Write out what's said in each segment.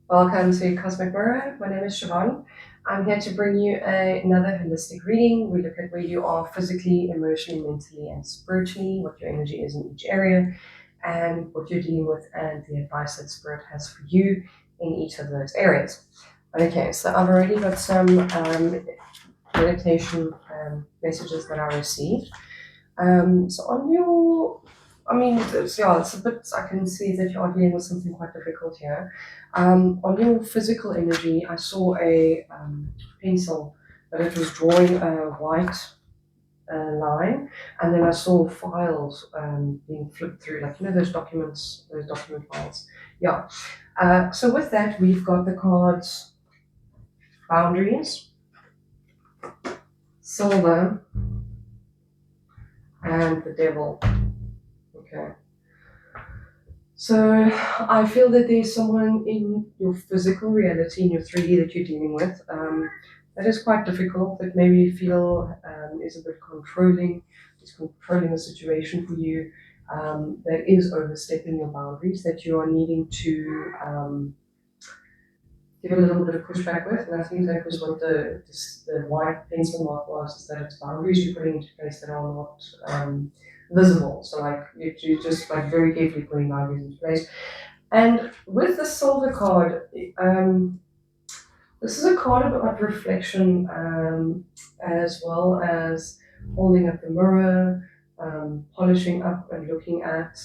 Welcome to Cosmic Mirror. My name is Siobhan. I'm here to bring you another holistic reading. We look at where you are physically, emotionally, mentally, and spiritually, what your energy is in each area, and what you're dealing with, and the advice that Spirit has for you in each of those areas. Okay, so I've already got some meditation messages that I received. So on your, it's a bit, I can see that you are dealing with something quite difficult here. On your physical energy, I saw a pencil, but it was drawing a white line, and then I saw files being flipped through, like, those document files. Yeah. So with that, we've got the cards boundaries, silver, and the devil. Okay. So I feel that there's someone in your physical reality, in your 3D that you're dealing with, that is quite difficult, that maybe you feel is a bit controlling, is controlling the situation for you, that is overstepping your boundaries, that you are needing to give a little bit of pushback with. And I think that was what the white pencil mark was, is that it's boundaries you're putting into place that are not visible. So like you just like very carefully putting boundaries into place. And with the silver card, this is a card about reflection, as well as holding up the mirror, polishing up and looking at.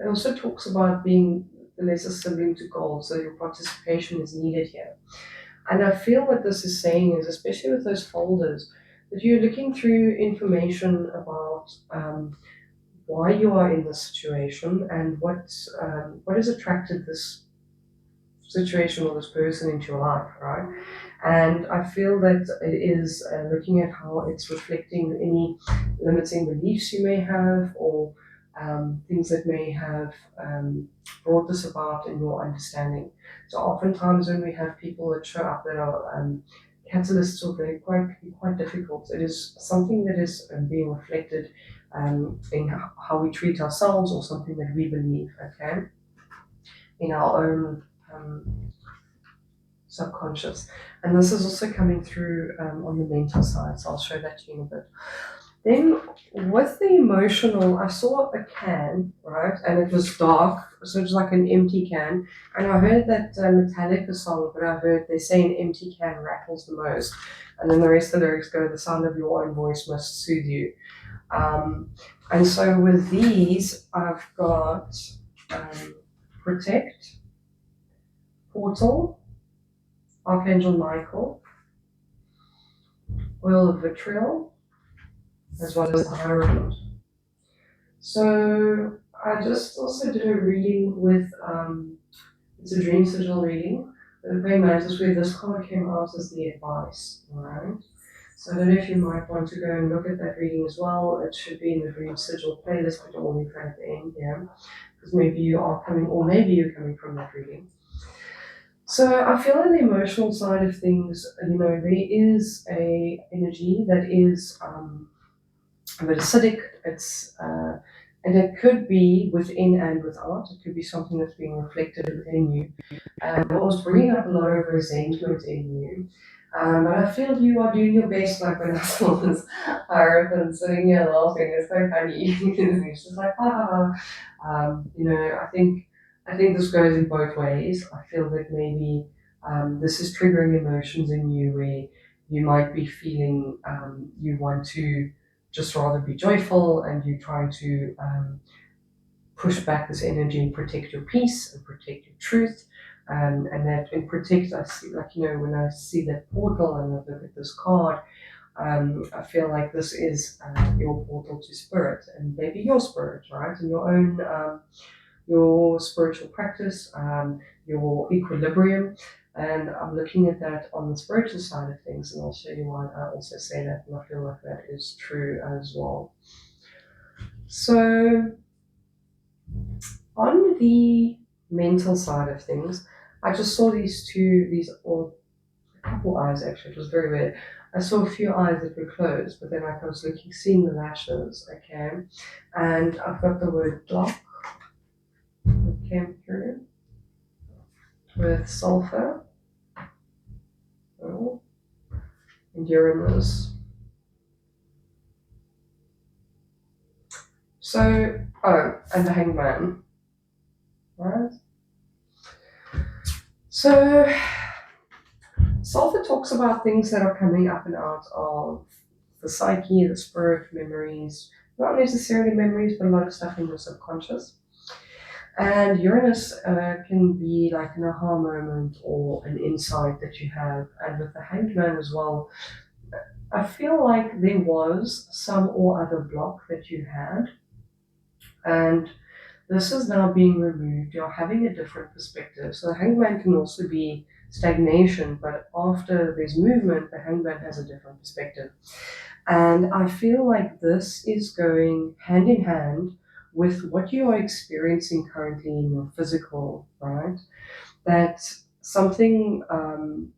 It also talks about being the lesser sibling to gold, so your participation is needed here. And I feel what this is saying is, especially with those folders, that you're looking through information about why you are in this situation and what has attracted this situation or this person into your life, right? And I feel that it is looking at how it's reflecting any limiting beliefs you may have, or things that may have brought this about in your understanding. So oftentimes when we have people that show up that are catalysts, or they're quite difficult, it is something that is being reflected in how we treat ourselves, or something that we believe, okay, in our own subconscious. And this is also coming through on the mental side, so I'll show that to you in a bit. Then with the emotional, I saw a can, right, and it was dark, so it was like an empty can. And I heard that Metallica song, but I heard they say an empty can rattles the most. And then the rest of the lyrics go, the sound of your own voice must soothe you. And so with these, I've got protect, portal, Archangel Michael, oil of vitriol, as well as the Hierophant. So I just also did a reading with, it's a dream sigil reading. The praying mantis, where this card came out as the advice, alright? So I don't know if you might want to go and look at that reading as well. It should be in the dream sigil playlist, but I'll leave that at the end here, because maybe you are coming, or maybe you're coming from that reading. So I feel on the emotional side of things, there is a energy that is a bit acidic. And it could be within and without. It could be something that's being reflected within you. What was bringing up a lot of resentment in you. But I feel you are doing your best. Like when I saw this hierophant sitting here laughing, it's so funny. It's just like, ah. I think this goes in both ways. I feel that maybe this is triggering emotions in you where you might be feeling you want to just rather be joyful, and you're trying to push back this energy and protect your peace and protect your truth. And that in protect, I see, like, when I see that portal and I look at this card, I feel like this is your portal to spirit, and maybe your spirit, right? And your own, your spiritual practice, your equilibrium. And I'm looking at that on the spiritual side of things, and I'll show you why I also say that, and I feel like that is true as well. So, on the mental side of things, I just saw or a couple eyes actually, it was very weird. I saw a few eyes that were closed, but then I was seeing the lashes, okay? And I've got the word block that came through. with sulfur, oh, and Uranus. So, and the Hangman, right? So, sulfur talks about things that are coming up and out of the psyche, the spirit, memories, not necessarily memories, but a lot of stuff in your subconscious. And Uranus can be like an aha moment or an insight that you have. And with the Hanged Man as well, I feel like there was some or other block that you had. And this is now being removed. You're having a different perspective. So the hangman can also be stagnation, but after there's movement, the hangman has a different perspective. And I feel like this is going hand in hand with what you are experiencing currently in your physical, right? That something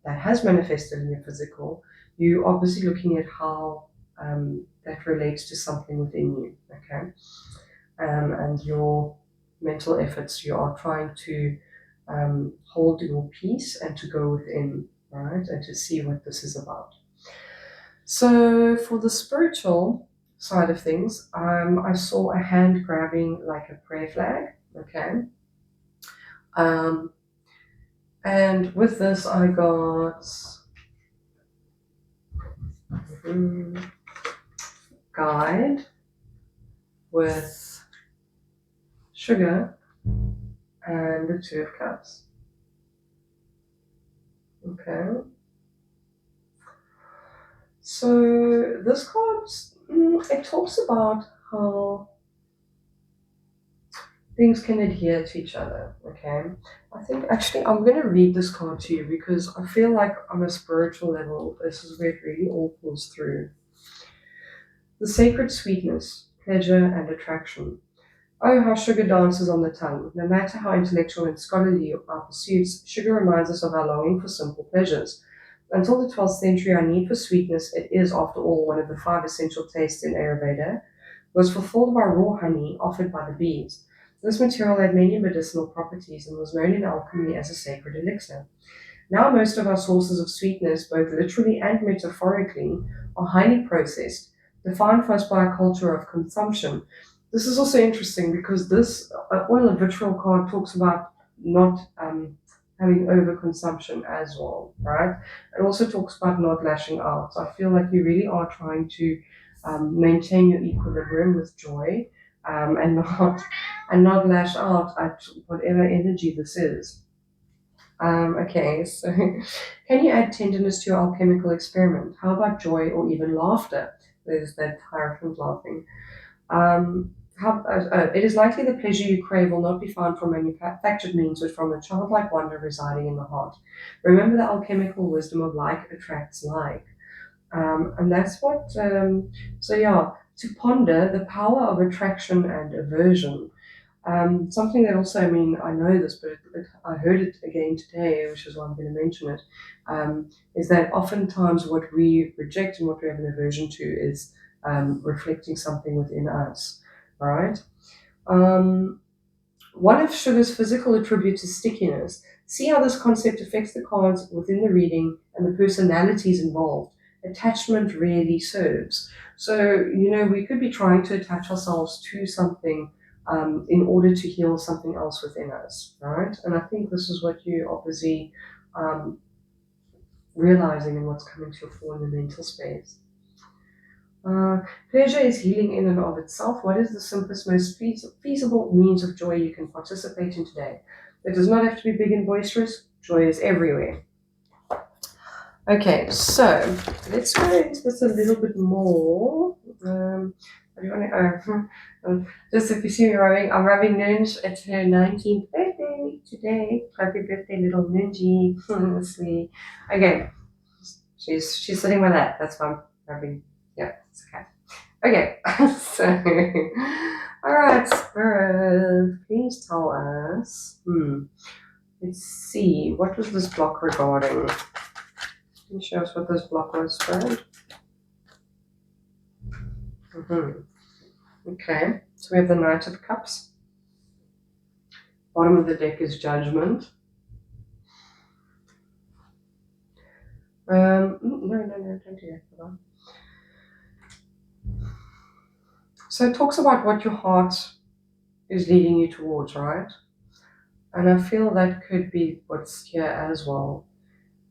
that has manifested in your physical, you obviously looking at how that relates to something within you, okay? And your mental efforts, you are trying to hold your peace and to go within, right? And to see what this is about. So for the spiritual side of things, I saw a hand grabbing like a prayer flag, okay? Um, and with this, I got guide with sugar and the Two of Cups. Okay. So this card, it talks about how things can adhere to each other. Okay. I think actually I'm going to read this card to you because I feel like on a spiritual level, this is where it really all pulls through. The sacred sweetness, pleasure, and attraction. Oh, how sugar dances on the tongue. No matter how intellectual and scholarly our pursuits, sugar reminds us of our longing for simple pleasures. Until the 12th century, our need for sweetness, it is, after all, one of the 5 essential tastes in Ayurveda, was fulfilled by raw honey offered by the bees. This material had many medicinal properties and was known in alchemy as a sacred elixir. Now, most of our sources of sweetness, both literally and metaphorically, are highly processed, defined for us by a culture of consumption. This is also interesting because this oil of vitriol card talks about not having overconsumption as well, right? It also talks about not lashing out. So I feel like you really are trying to maintain your equilibrium with joy and not lash out at whatever energy this is. Okay, so can you add tenderness to your alchemical experiment? How about joy or even laughter? There's that Hierophant laughing. It is likely the pleasure you crave will not be found from manufactured means, but from a childlike wonder residing in the heart. Remember, the alchemical wisdom of like attracts like. And that's what, so yeah, to ponder the power of attraction and aversion. Something that also, I mean, I know this, but I heard it again today, which is why I'm going to mention it, is that oftentimes what we reject and what we have an aversion to is reflecting something within us, right? One of sugar's physical attributes is stickiness. See how this concept affects the cards within the reading and the personalities involved. Attachment rarely serves. So, we could be trying to attach ourselves to something in order to heal something else within us, right? And I think this is what you obviously um, realizing and what's coming to your fore in the mental space. Pleasure is healing in and of itself. What is the simplest, most feasible means of joy you can participate in today? It does not have to be big and boisterous. Joy is everywhere. Okay, so let's go into this a little bit more. I don't want to, just if you see me rubbing, I'm rubbing Nunj at her 19th birthday today. Happy birthday, little Nunji. Honestly. Okay, she's sitting by that. That's why I'm rubbing. Yeah, it's okay. Okay, so, all right, Spirit, please tell us. Let's see, what was this block regarding? Can you show us what this block was, Spirit? Okay, so we have the Knight of Cups. Bottom of the deck is Judgment. No, don't do that. Hold on. So it talks about what your heart is leading you towards, right? And I feel that could be what's here as well.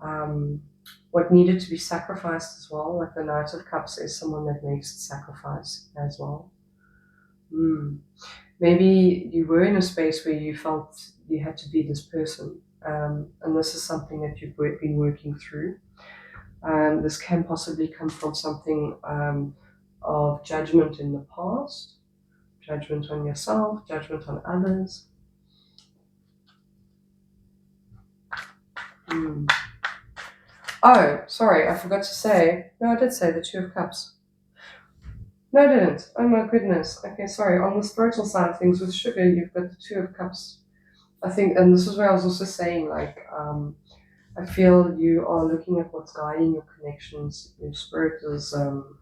Um, what needed to be sacrificed as well, like the Knight of Cups is someone that makes sacrifice as well. Mm. Maybe you were in a space where you felt you had to be this person, and this is something that you've been working through. This can possibly come from something of judgment in the past, judgment on yourself, judgment on others. Mm. Oh, sorry, I forgot to say. No, I did say the Two of Cups. No, I didn't. Oh my goodness. Okay, sorry. On the spiritual side of things with sugar, you've got the Two of Cups. I think, and this is where I was also saying, like, I feel you are looking at what's guiding your connections. Your spirit is on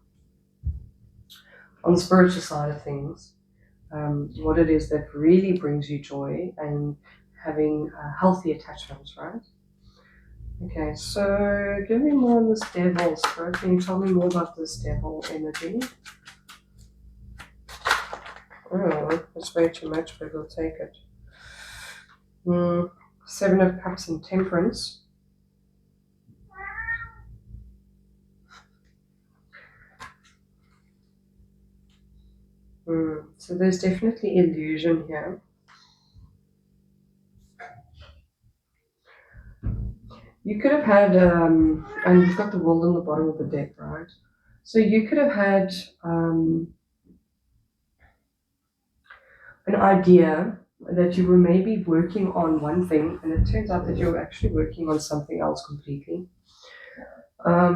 the spiritual side of things. What it is that really brings you joy and having healthy attachments, right? Okay, so give me more on this devil spirit. Can you tell me more about this devil energy? Oh, that's way too much, but we'll take it. Seven of Cups and Temperance. So there's definitely illusion here. You could have had, and you've got the world on the bottom of the deck, right? So you could have had an idea that you were maybe working on one thing, and it turns out that you were actually working on something else completely.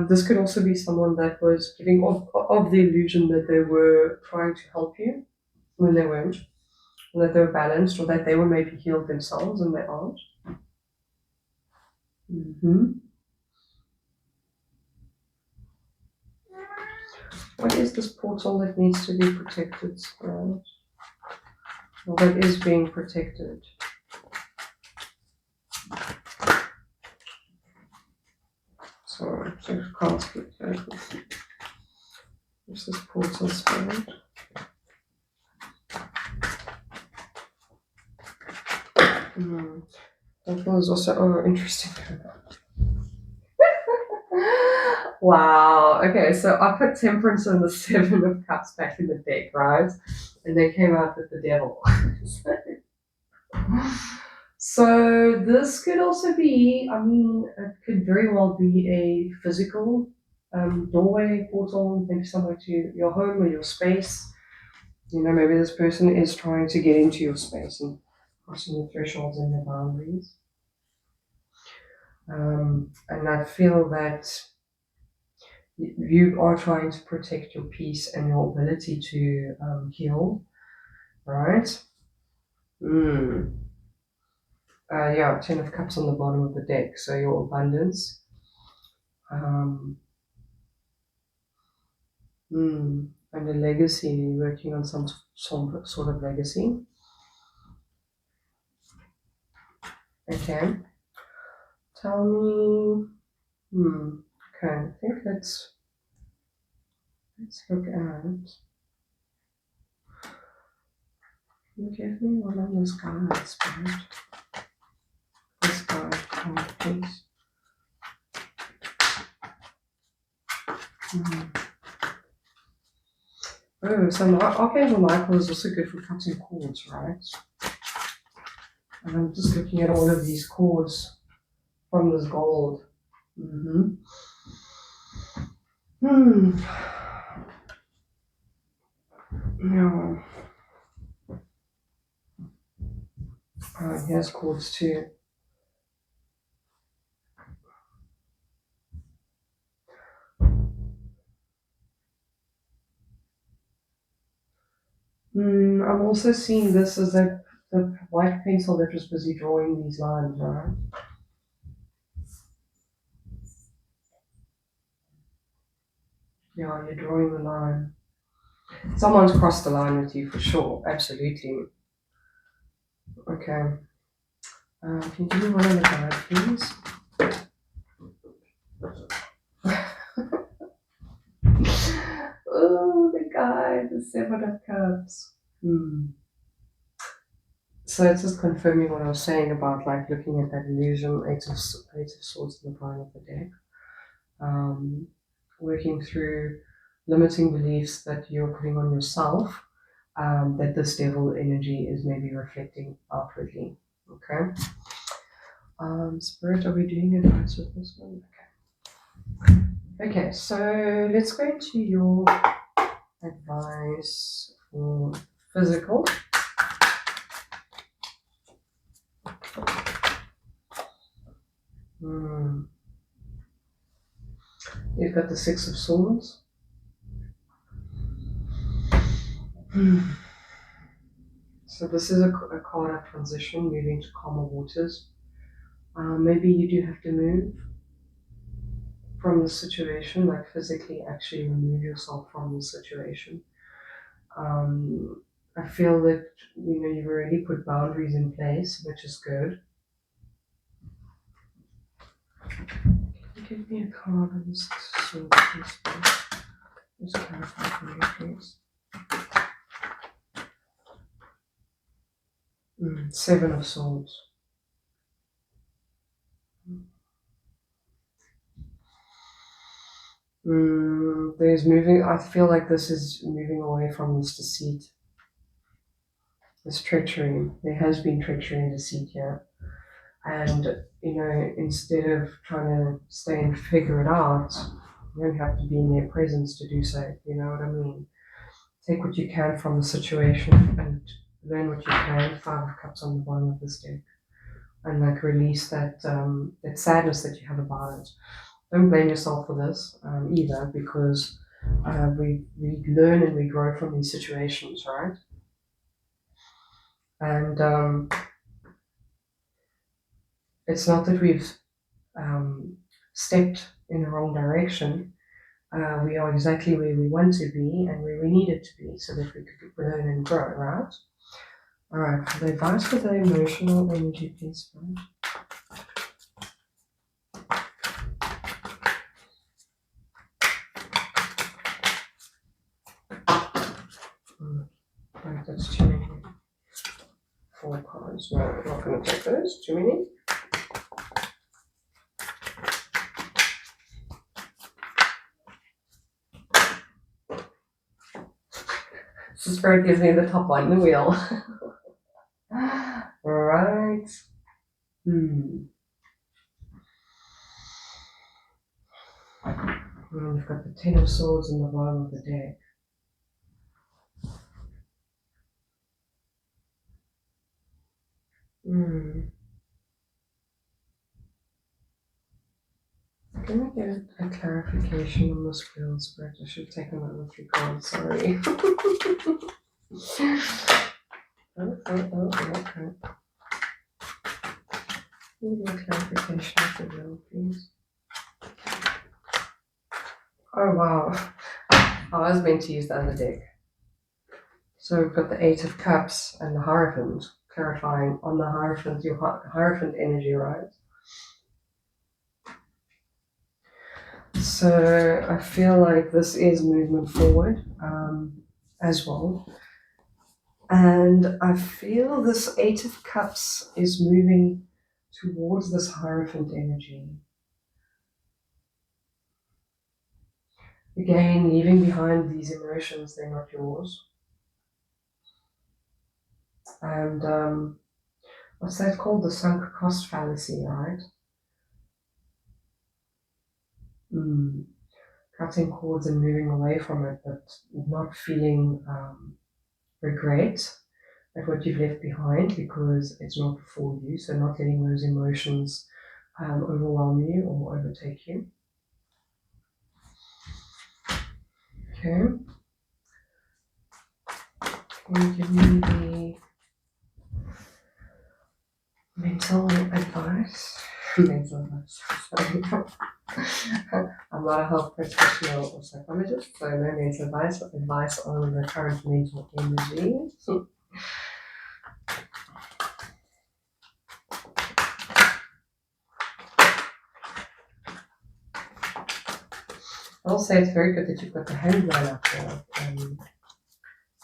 This could also be someone that was giving off of the illusion that they were trying to help you when they weren't, or that they were balanced, or that they were maybe healed themselves and they aren't. What is this portal that needs to be protected? Right? Well, that is being protected. So I can't speak that. What's this portal spirit? That was also interesting. Wow. Okay, so I put Temperance and the Seven of Cups back in the deck, right? And they came out with the Devil. So this could also be, I mean, it could very well be a physical doorway, portal, maybe somewhere to your home or your space. You know, maybe this person is trying to get into your space and crossing the thresholds and the boundaries. And I feel that you are trying to protect your peace and your ability to heal, right? Yeah, Ten of Cups on the bottom of the deck, so your abundance. And a legacy, you're working on some sort of legacy. Okay. Tell me. Okay, I think let's look at. Can you give me one on this guide, Spirit? This guide, please. Oh, so Archangel Michael is also good for cutting cords, right? And I'm just looking at all of these cords from this gold. Yeah. Here's cords too. I'm also seeing this as the white pencil that was busy drawing these lines, right? Yeah, you're drawing the line. Someone's crossed the line with you for sure, absolutely. Okay. Can you give me one on the guide, please? Seven of Cups. So it's just confirming what I was saying about like looking at that illusion, Eight of Swords in the bottom of the deck. Working through limiting beliefs that you're putting on yourself, that this devil energy is maybe reflecting outwardly. Okay. Spirit, are we doing advice with this one? Okay. Okay, so let's go into your advice for physical. You've got the Six of Swords. So this is a card of transition, moving to calmer waters. Maybe you do have to move from the situation, like physically actually remove yourself from the situation. I feel that you've already put boundaries in place, which is good. Give me a card on the Six of Swords, please. Just clarify for me, please. Seven of Swords. There's moving. I feel like this is moving away from this deceit, this treachery. There has been treachery and deceit here, and instead of trying to stay and figure it out, you don't have to be in their presence to do so. You know what I mean? Take what you can from the situation and learn what you can. Five of Cups on the bottom of this deck, and like release that that sadness that you have about it. Don't blame yourself for this either, because we learn and we grow from these situations, right? And it's not that we've stepped in the wrong direction. We are exactly where we want to be and where we needed to be so that we could learn and grow, right? All right, for the advice for the emotional energy, please, right? Right, that's too many. 4 cards. No, I'm not going to take those. Too many. So Spirit gives me the top one, the wheel. Right. We've got the Ten of Swords in the bottom of the deck. Can I get a clarification on this wheel, Spirit? I should take another 3 cards, sorry. Okay. Give me a clarification of the wheel, please. Oh, wow. I was meant to use the other deck. So we've got the Eight of Cups and the Hierophant, clarifying on the Hierophant, your Hierophant energy, right? So I feel like this is movement forward as well. And I feel this Eight of Cups is moving towards this Hierophant energy. Again, leaving behind these emotions, they're not yours. And what's that called? The sunk cost fallacy, right? Cutting cords and moving away from it, but not feeling regret at what you've left behind because it's not for you. So not letting those emotions overwhelm you or overtake you. Okay. Can you give me the mental advice? Mental advice. Sorry. I'm not a health professional or psychologist, so no mental advice on the current mental energy. I'll say it's very good that you've got the hand line up there.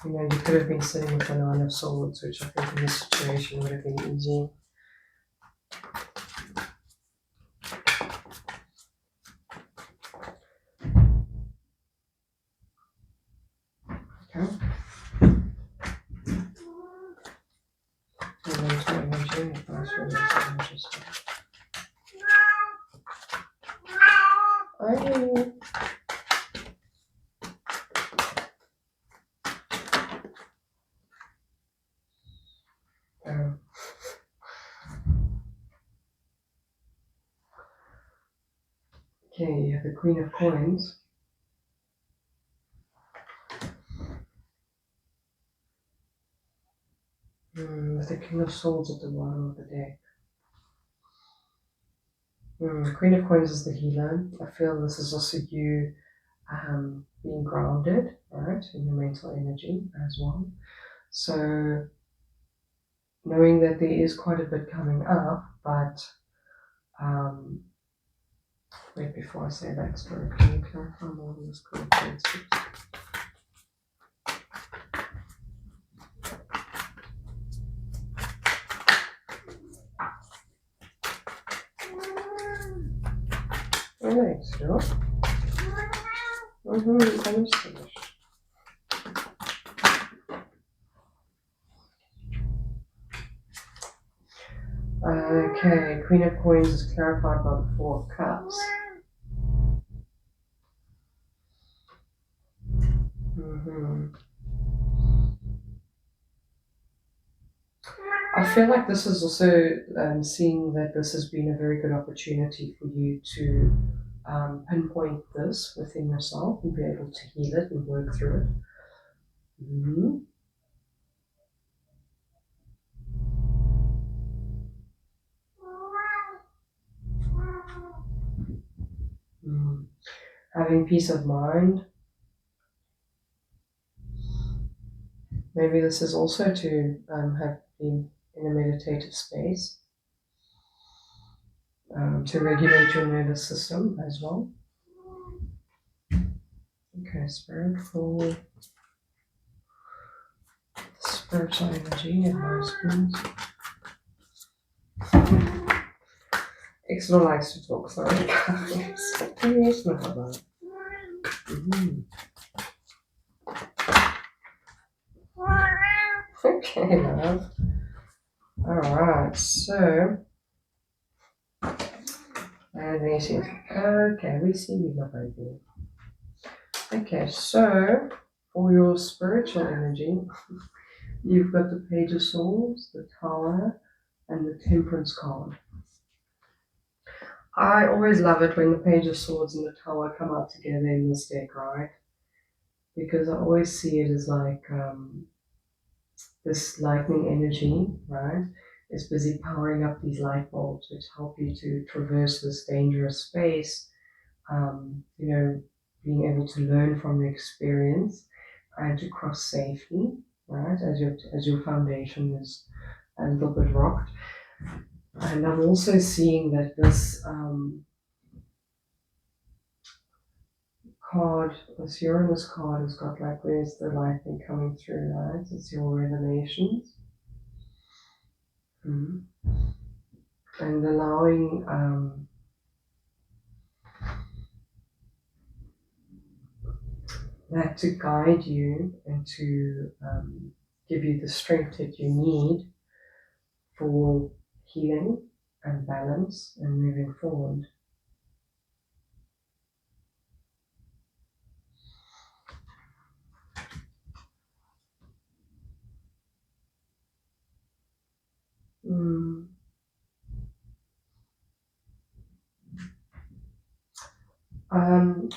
You know, you could have been sitting with the Nine of Swords, which I think in this situation would have been easy. Okay. And then to energy, that's really interesting. I Okay, you have the Queen of Coins. With the King of Swords at the bottom of the deck. Queen of Coins is the healer. I feel this is also you being grounded, right, in your mental energy as well. So knowing that there is quite a bit coming up, but wait, before I say that, Spirit, can you clarify more on this Queen of Coins, please? Alright, sure. Understood. Okay, Queen of Coins is clarified by the Four of Cups. I feel like this is also seeing that this has been a very good opportunity for you to pinpoint this within yourself and be able to heal it and work through it. Having peace of mind. Maybe this is also to have been in a meditative space, to regulate your nervous system as well. Okay, Spirit, for spiritual energy and those things. Extra likes to talk, sorry guys. Yes, no problem. Okay, love. Alright, so okay, we see you, my baby. Okay, so for your spiritual energy, you've got the Page of Swords, the Tower, and the Temperance card. I always love it when the Page of Swords and the Tower come out together in this deck, right? Because I always see it as like this lightning energy, right, is busy powering up these light bulbs which help you to traverse this dangerous space, you know, being able to learn from the experience and to cross safely, right, as your foundation is a little bit rocked. And I'm also seeing that this card, this Uranus card, has got like, where's the lightning coming through, right? It's your revelations. And allowing that to guide you and to give you the strength that you need for healing and balance and moving forward.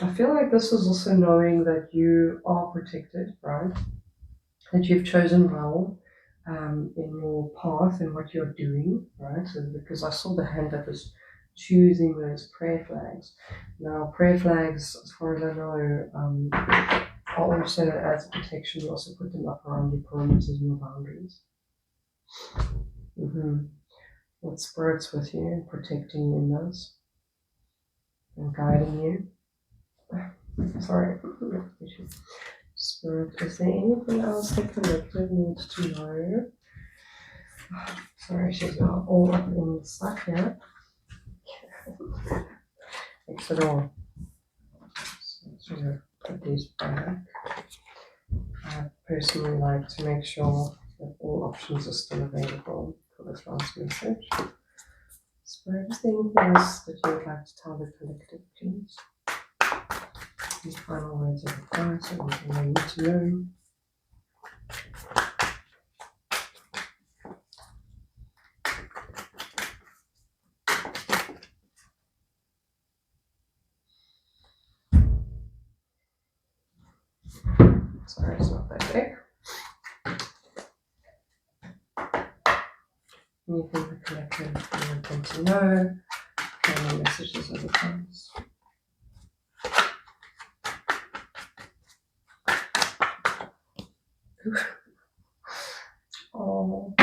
I feel like this is also knowing that you are protected, right? That you've chosen well in your path and what you're doing, right? So because I saw the hand that was choosing those prayer flags. Now, prayer flags, as far as I know, are also as protection. You also put them up around your perimeters and your boundaries. What spirit's with you, protecting you in those and guiding you. Sorry. Spirit, is there anything else the collective needs to know? Sorry, she's not all up in the stuff here. Fix it all. So I'm going to put these back. I personally like to make sure that all options are still available for this last message. Spirit, is there anything else that you would like to tell the collective, please? Any final words of advice or anything they need to know? Sorry, it's not that big. Anything the collective you want them to know? Final messages of advice. Oh,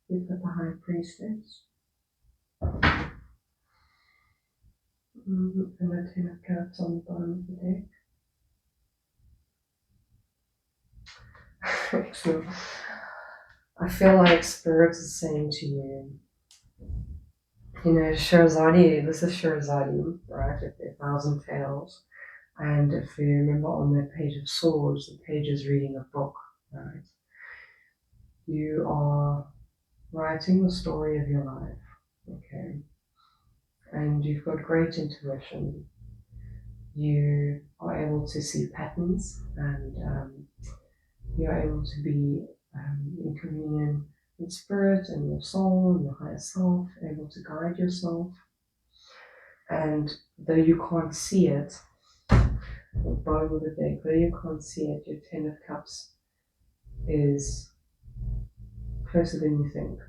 we've got the High Priestess. And the Ten of Cups on the bottom of the deck. Excellent. I feel like Spirit is saying to you, you know, Shirazadi, this is Shirazadi, right, with their 1,000 tales. And if you remember on the Page of Swords, the page is reading a book, right? You are writing the story of your life, okay? And you've got great intuition. You are able to see patterns, and you're able to be in communion with Spirit and your soul and your higher self, able to guide yourself. And though you can't see it, the bottom of the deck, though you can't see it, your Ten of Cups is closer than you think.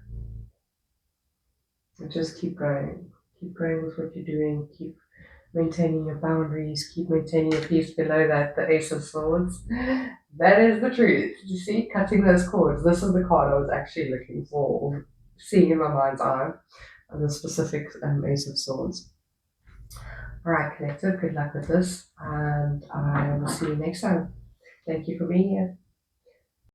And just keep going with what you're doing, keep maintaining your boundaries, keep maintaining your peace. Below that, the Ace of Swords. That is the truth. You see, cutting those cords. This is the card I was actually looking for, or seeing in my mind's eye, the specific Ace of Swords. Alright, collective, good luck with this, and I will see you next time. Thank you for being here.